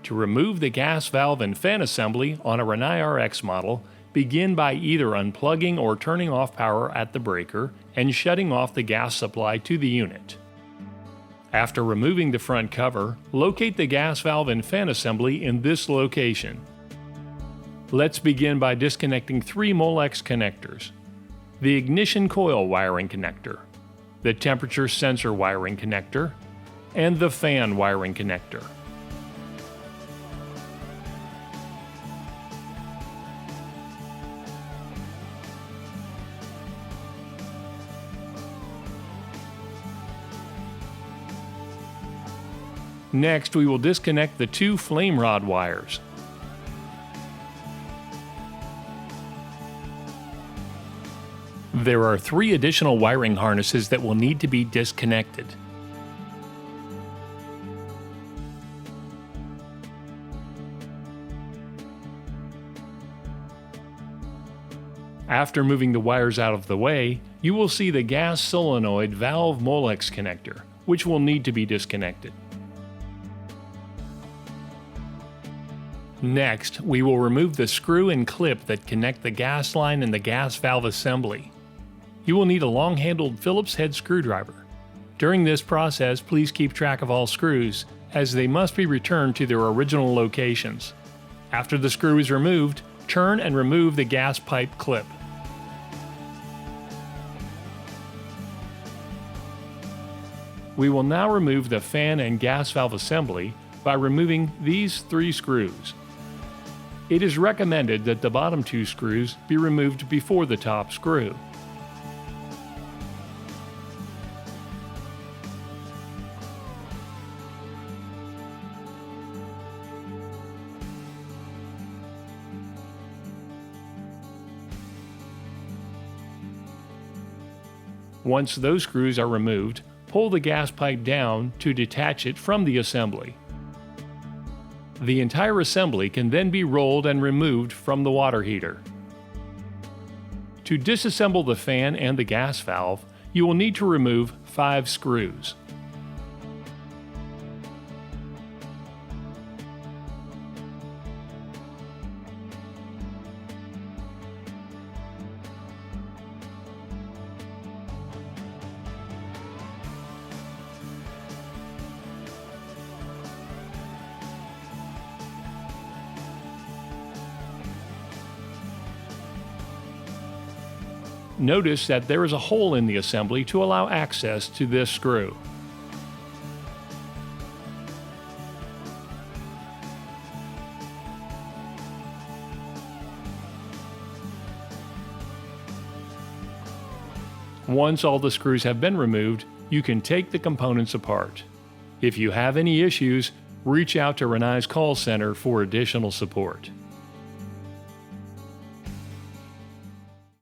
To remove the gas valve and fan assembly on a Rinnai RX model, begin by either unplugging or turning off power at the breaker and shutting off the gas supply to the unit. After removing the front cover, locate the gas valve and fan assembly in this location. Let's begin by disconnecting 3 Molex connectors: the ignition coil wiring connector, the temperature sensor wiring connector, and the fan wiring connector. Next, we will disconnect the 2 flame rod wires. There are 3 additional wiring harnesses that will need to be disconnected. After moving the wires out of the way, you will see the gas solenoid valve Molex connector, which will need to be disconnected. Next, we will remove the screw and clip that connect the gas line and the gas valve assembly. You will need a long-handled Phillips head screwdriver. During this process, please keep track of all screws, as they must be returned to their original locations. After the screw is removed, turn and remove the gas pipe clip. We will now remove the fan and gas valve assembly by removing these 3 screws. It is recommended that the bottom 2 screws be removed before the top screw. Once those screws are removed, pull the gas pipe down to detach it from the assembly. The entire assembly can then be rolled and removed from the water heater. To disassemble the fan and the gas valve, you will need to remove 5 screws. Notice that there is a hole in the assembly to allow access to this screw. Once all the screws have been removed, you can take the components apart. If you have any issues, reach out to Rinnai's call center for additional support.